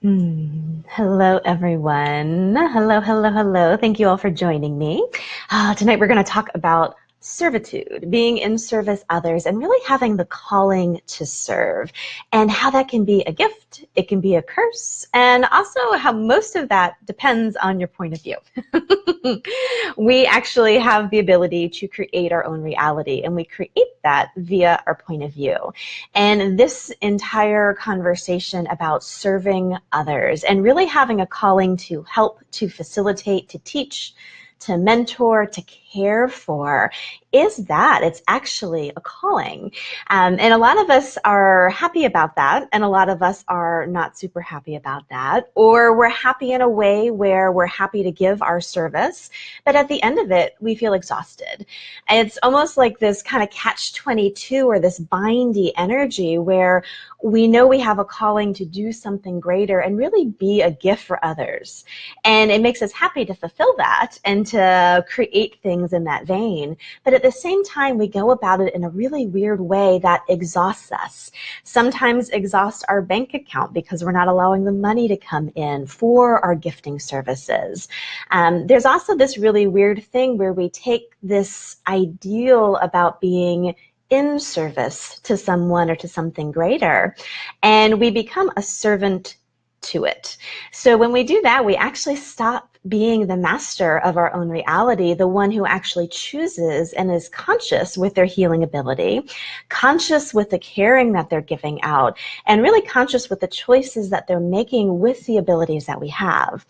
Hello, everyone. Hello, hello, hello. Thank you all for joining me. Tonight we're going to talk about servitude, being in service others, and really having the calling to serve, and how that can be a gift, it can be a curse, and also how most of that depends on your point of view. We actually have the ability to create our own reality, and we create that via our point of view. And this entire conversation about serving others and really having a calling to help, to facilitate, to teach, to mentor, to care for, is that it's actually a calling. And a lot of us are happy about that, and a lot of us are not super happy about that, or we're happy in a way where we're happy to give our service, but at the end of it, we feel exhausted. And it's almost like this kind of catch-22 or this bindy energy where we know we have a calling to do something greater and really be a gift for others. And it makes us happy to fulfill that and to create things in that vein. But at the same time, we go about it in a really weird way that exhausts us. Sometimes exhausts our bank account because we're not allowing the money to come in for our gifting services. There's also this really weird thing where we take this ideal about being in service to someone or to something greater, and we become a servant to it. So when we do that, we actually stop being the master of our own reality, the one who actually chooses and is conscious with their healing ability, conscious with the caring that they're giving out, and really conscious with the choices that they're making with the abilities that we have.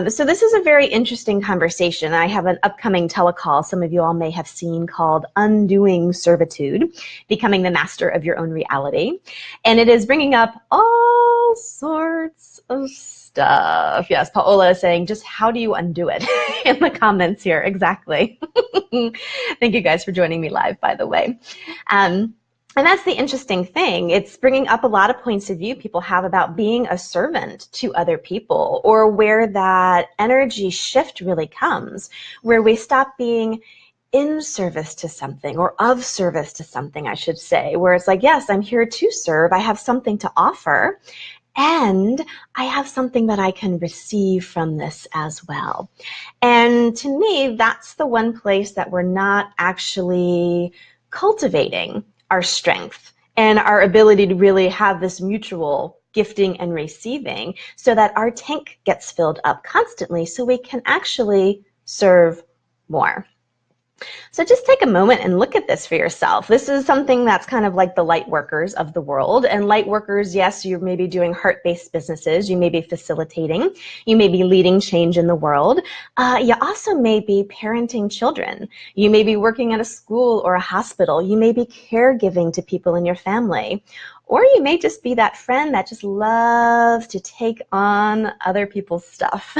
So this is a very interesting conversation. I have an upcoming telecall some of you all may have seen called Undoing Servitude, Becoming the Master of Your Own Reality. And it is bringing up all sorts of stuff. Yes, Paola is saying, just how do you undo it? In the comments here, exactly. Thank you guys for joining me live, by the way. And that's the interesting thing. It's bringing up a lot of points of view people have about being a servant to other people, or where that energy shift really comes, where we stop being in service to something, or of service to something, I should say, where it's like, yes, I'm here to serve. I have something to offer, and I have something that I can receive from this as well. And to me, that's the one place that we're not actually cultivating our strength and our ability to really have this mutual gifting and receiving, so that our tank gets filled up constantly so we can actually serve more. So just take a moment and look at this for yourself. This is something that's kind of like the light workers of the world. And light workers, yes, you may be doing heart-based businesses. You may be facilitating. You may be leading change in the world. You also may be parenting children. You may be working at a school or a hospital. You may be caregiving to people in your family. Or you may just be that friend that just loves to take on other people's stuff.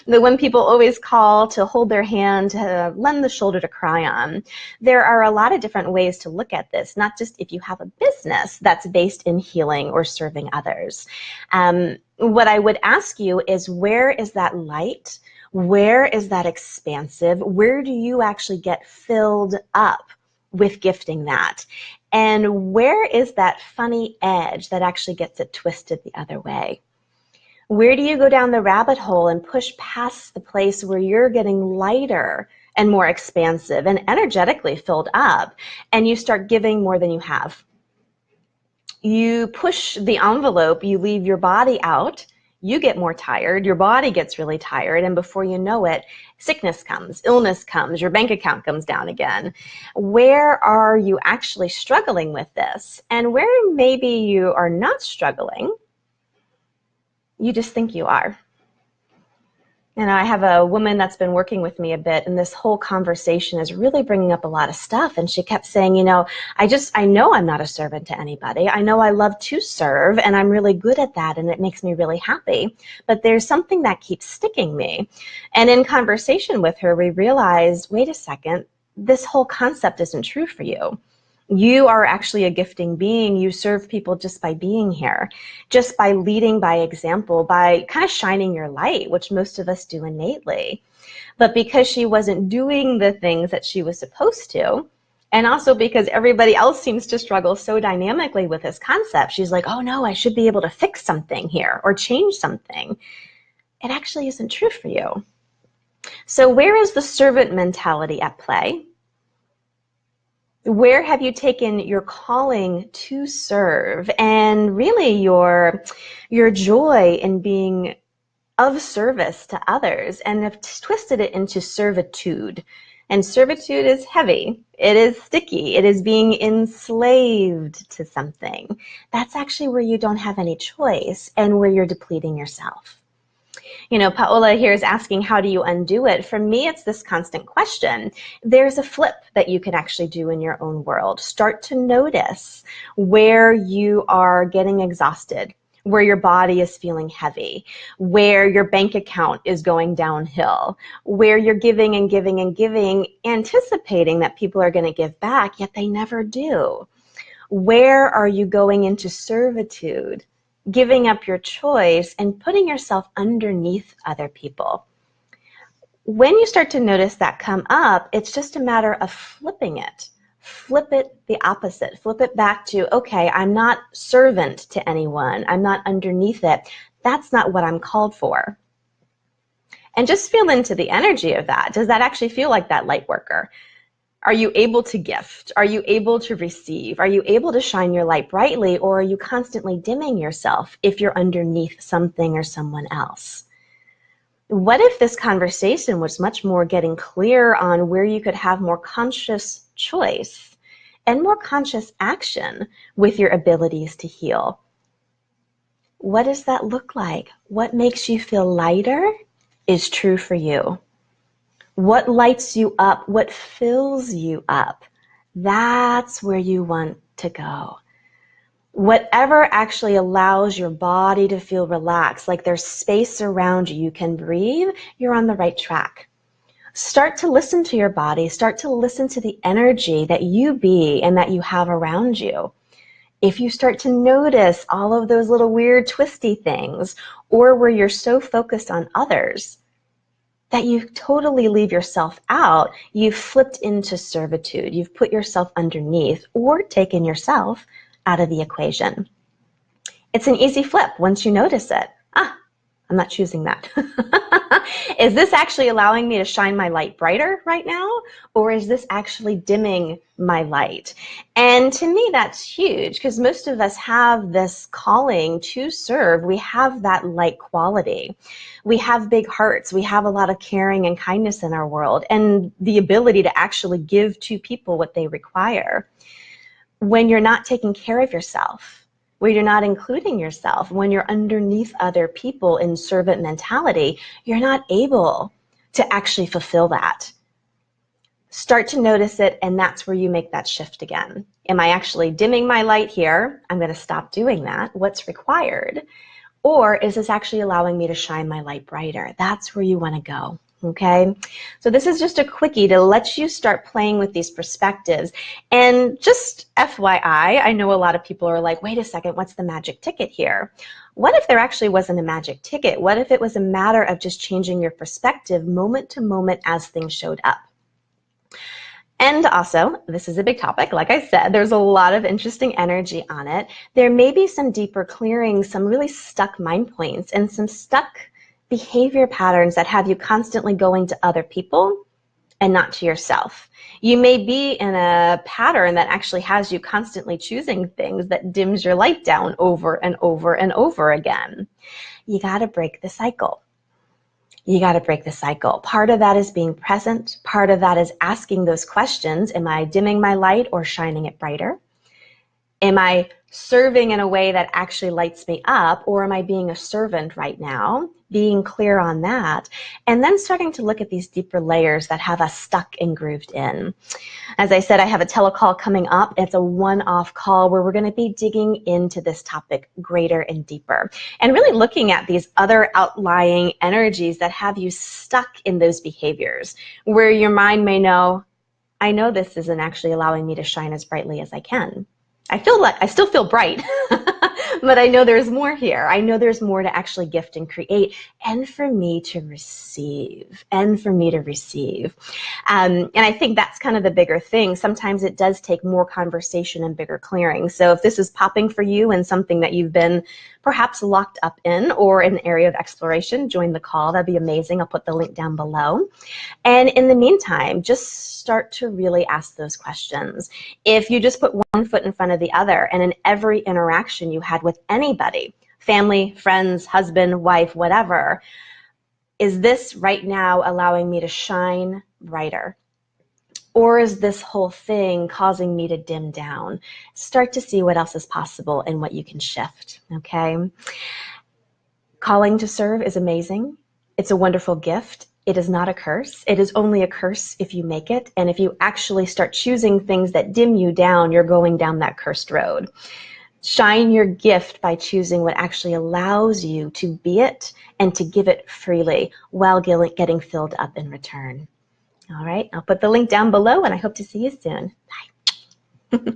The one people always call to hold their hand, to lend the shoulder to cry on. There are a lot of different ways to look at this, not just if you have a business that's based in healing or serving others. What I would ask you is, where is that light? Where is that expansive? Where do you actually get filled up with gifting that? And where is that funny edge that actually gets it twisted the other way? Where do you go down the rabbit hole and push past the place where you're getting lighter and more expansive and energetically filled up, and you start giving more than you have? You push the envelope, you leave your body out, you get more tired, your body gets really tired, and before you know it, sickness comes, illness comes, your bank account comes down again. Where are you actually struggling with this? And where maybe you are not struggling, you just think you are. And I have a woman that's been working with me a bit, and this whole conversation is really bringing up a lot of stuff. And she kept saying, you know, I know I'm not a servant to anybody. I know I love to serve, and I'm really good at that, and it makes me really happy. But there's something that keeps sticking me. And in conversation with her, we realized, wait a second, this whole concept isn't true for you. You are actually a gifting being. You serve people just by being here, just by leading by example, by kind of shining your light, which most of us do innately. But because she wasn't doing the things that she was supposed to, And also because everybody else seems to struggle so dynamically with this concept. She's like, oh no, I should be able to fix something here or change something. It actually isn't true for you. So where is the servant mentality at play? Where have you taken your calling to serve and really your joy in being of service to others, and have twisted it into servitude? And servitude is heavy. It is sticky. It is being enslaved to something. That's actually where you don't have any choice and where you're depleting yourself. You know, Paola here is asking, how do you undo it? For me, it's this constant question. There's a flip that you can actually do in your own world. Start to notice where you are getting exhausted, where your body is feeling heavy, where your bank account is going downhill, where you're giving and giving and giving, anticipating that people are going to give back, yet they never do. Where are you going into servitude, giving up your choice and putting yourself underneath other people? When you start to notice that come up, it's just a matter of flipping it. Flip it the opposite. Flip it back to, okay, I'm not servant to anyone. I'm not underneath it. That's not what I'm called for. And just feel into the energy of that. Does that actually feel like that light worker? Are you able to gift? Are you able to receive? Are you able to shine your light brightly, or are you constantly dimming yourself if you're underneath something or someone else? What if this conversation was much more getting clear on where you could have more conscious choice and more conscious action with your abilities to heal? What does that look like? What makes you feel lighter is true for you. What lights you up, what fills you up, that's where you want to go. Whatever actually allows your body to feel relaxed, like there's space around you, you can breathe, you're on the right track. Start to listen to your body, start to listen to the energy that you be and that you have around you. If you start to notice all of those little weird twisty things, or where you're so focused on others that you totally leave yourself out, you've flipped into servitude. You've put yourself underneath or taken yourself out of the equation. It's an easy flip once you notice it. I'm not choosing that. Is this actually allowing me to shine my light brighter right now? Or is this actually dimming my light? And to me, that's huge, because most of us have this calling to serve. We have that light quality. We have big hearts. We have a lot of caring and kindness in our world, and the ability to actually give to people what they require. When you're not taking care of yourself, where you're not including yourself, when you're underneath other people in servant mentality, you're not able to actually fulfill that. Start to notice it, and that's where you make that shift again. Am I actually dimming my light here? I'm going to stop doing that. What's required? Or is this actually allowing me to shine my light brighter? That's where you want to go. Okay, so this is just a quickie to let you start playing with these perspectives. And just FYI, I know a lot of people are like, wait a second, what's the magic ticket here? What if there actually wasn't a magic ticket? What if it was a matter of just changing your perspective moment to moment as things showed up? And also, this is a big topic. Like I said, there's a lot of interesting energy on it. There may be some deeper clearing, some really stuck mind points, and some stuck behavior patterns that have you constantly going to other people and not to yourself. You may be in a pattern that actually has you constantly choosing things that dims your light down over and over and over again. You got to break the cycle. You got to break the cycle. Part of that is being present. Part of that is asking those questions. Am I dimming my light or shining it brighter? Am I serving in a way that actually lights me up, or am I being a servant right now? Being clear on that, and then starting to look at these deeper layers that have us stuck and grooved in. As I said, I have a telecall coming up. It's a one-off call where we're going to be digging into this topic greater and deeper, and really looking at these other outlying energies that have you stuck in those behaviors, where your mind may know, I know this isn't actually allowing me to shine as brightly as I can. I still feel bright, But I know there's more here. I know there's more to actually gift and create, and for me to receive, and I think that's kind of the bigger thing. Sometimes it does take more conversation and bigger clearing. So if this is popping for you and something that you've been perhaps locked up in or an area of exploration, join the call. That'd be amazing. I'll put the link down below. And in the meantime, just start to really ask those questions. If you just put one foot in front of the other, and in every interaction you had with anybody, family, friends, husband, wife, whatever, is this right now allowing me to shine brighter? Or is this whole thing causing me to dim down? Start to see what else is possible and what you can shift, okay? Calling to serve is amazing. It's a wonderful gift. It is not a curse. It is only a curse if you make it. And if you actually start choosing things that dim you down, you're going down that cursed road. Shine your gift by choosing what actually allows you to be it and to give it freely while getting filled up in return. All right, I'll put the link down below, and I hope to see you soon. Bye.